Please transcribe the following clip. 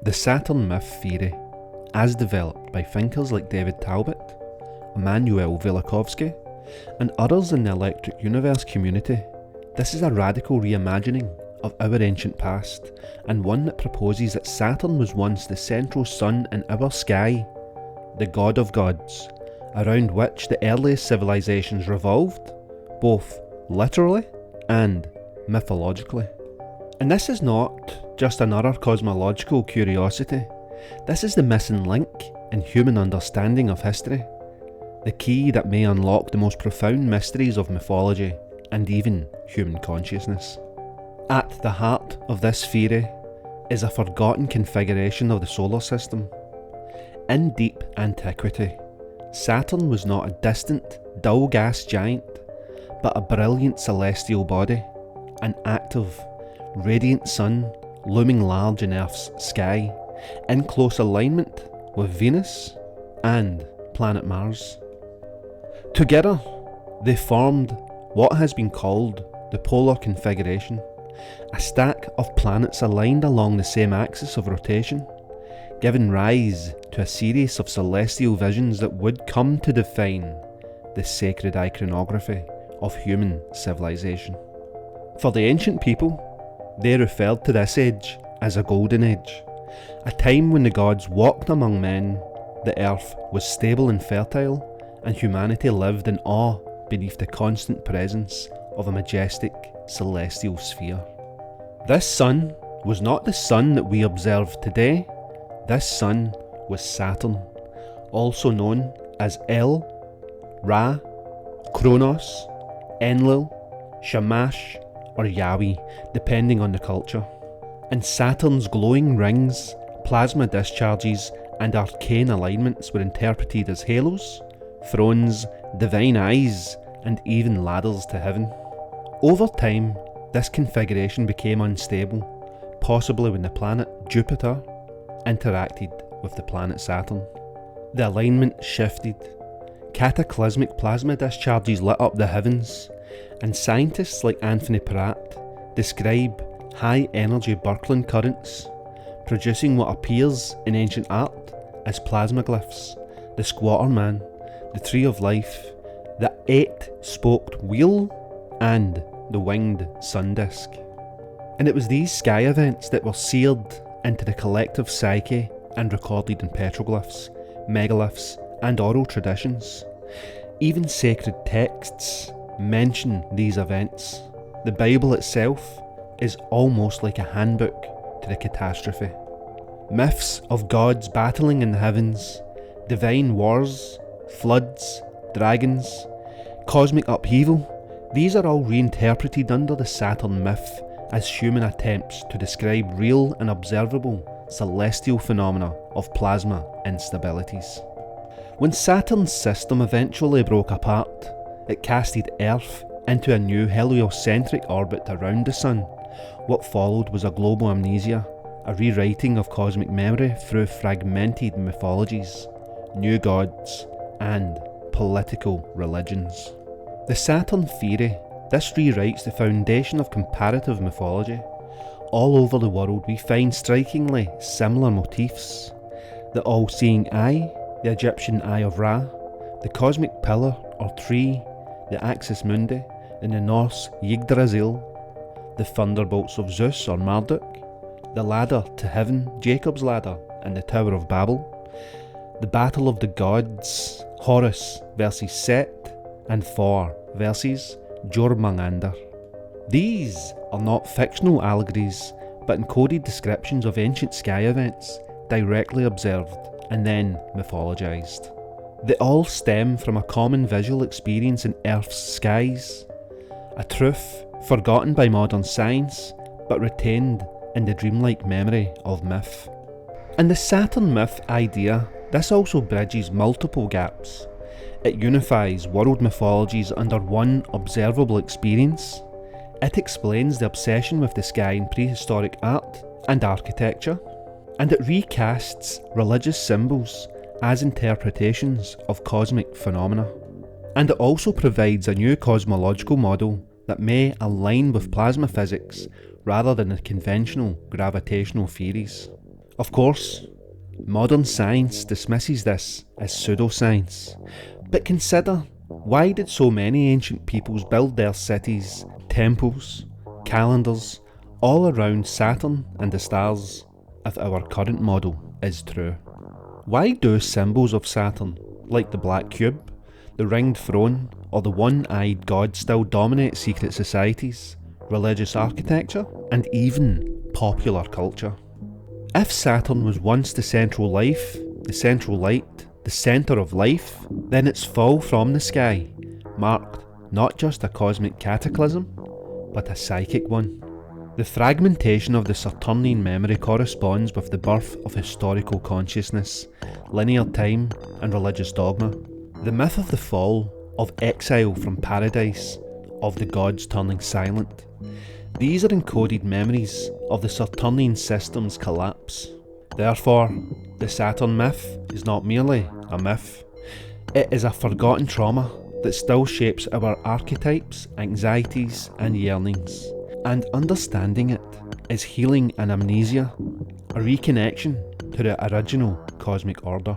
The Saturn myth theory, as developed by thinkers like David Talbot, Immanuel Velikovsky, and others in the electric universe community, this is a radical reimagining of our ancient past, and one that proposes that Saturn was once the central sun in our sky, the god of gods, around which the earliest civilizations revolved, both literally and mythologically. And this is not just another cosmological curiosity, this is the missing link in human understanding of history, the key that may unlock the most profound mysteries of mythology and even human consciousness. At the heart of this theory is a forgotten configuration of the solar system. In deep antiquity, Saturn was not a distant, dull gas giant, but a brilliant celestial body, an active, radiant sun looming large in Earth's sky, in close alignment with Venus and planet Mars. Together, they formed what has been called the polar configuration, a stack of planets aligned along the same axis of rotation, giving rise to a series of celestial visions that would come to define the sacred iconography of human civilization. For the ancient people, they referred to this age as a golden age, a time when the gods walked among men, the earth was stable and fertile, and humanity lived in awe beneath the constant presence of a majestic celestial sphere. This sun was not the sun that we observe today. This sun was Saturn, also known as El, Ra, Kronos, Enlil, Shamash, or Yahweh, depending on the culture. And Saturn's glowing rings, plasma discharges, and arcane alignments were interpreted as halos, thrones, divine eyes, and even ladders to heaven. Over time, this configuration became unstable, possibly when the planet Jupiter interacted with the planet Saturn. The alignment shifted, cataclysmic plasma discharges lit up the heavens, and scientists like Anthony Pratt describe high-energy Birkeland currents, producing what appears in ancient art as plasma glyphs, the squatter man, the tree of life, the 8-spoked wheel, and the winged sun disk. And it was these sky events that were seared into the collective psyche and recorded in petroglyphs, megaliths, and oral traditions. Even sacred texts mention these events. The Bible itself is almost like a handbook to the catastrophe. Myths of gods battling in the heavens, divine wars, floods, dragons, cosmic upheaval, these are all reinterpreted under the Saturn myth as human attempts to describe real and observable celestial phenomena of plasma instabilities. When Saturn's system eventually broke apart, it casted Earth into a new heliocentric orbit around the Sun. What followed was a global amnesia, a rewriting of cosmic memory through fragmented mythologies, new gods, and political religions. The Saturn theory, this rewrites the foundation of comparative mythology. All over the world we find strikingly similar motifs. The all-seeing eye, the Egyptian Eye of Ra, the cosmic pillar or tree, the Axis Mundi, in the Norse Yggdrasil, the thunderbolts of Zeus or Marduk, the ladder to heaven, Jacob's ladder, and the Tower of Babel, the battle of the gods, Horus versus Set, and Thor versus Jormungandr. These are not fictional allegories, but encoded descriptions of ancient sky events, directly observed and then mythologized. They all stem from a common visual experience in Earth's skies, a truth forgotten by modern science, but retained in the dreamlike memory of myth. And the Saturn myth idea, this also bridges multiple gaps. It unifies world mythologies under one observable experience. It explains the obsession with the sky in prehistoric art and architecture. And it recasts religious symbols as interpretations of cosmic phenomena. And it also provides a new cosmological model that may align with plasma physics rather than the conventional gravitational theories. Of course, modern science dismisses this as pseudoscience, but consider, why did so many ancient peoples build their cities, temples, calendars, all around Saturn and the stars, if our current model is true? Why do symbols of Saturn, like the black cube, the ringed throne, or the one-eyed god still dominate secret societies, religious architecture, and even popular culture? If Saturn was once the central life, the central light, the centre of life, then its fall from the sky marked not just a cosmic cataclysm, but a psychic one. The fragmentation of the Saturnian memory corresponds with the birth of historical consciousness, linear time, and religious dogma. The myth of the fall, of exile from paradise, of the gods turning silent. These are encoded memories of the Saturnian system's collapse. Therefore, the Saturn myth is not merely a myth, it is a forgotten trauma that still shapes our archetypes, anxieties, and yearnings. And understanding it is healing an amnesia, a reconnection to the original cosmic order.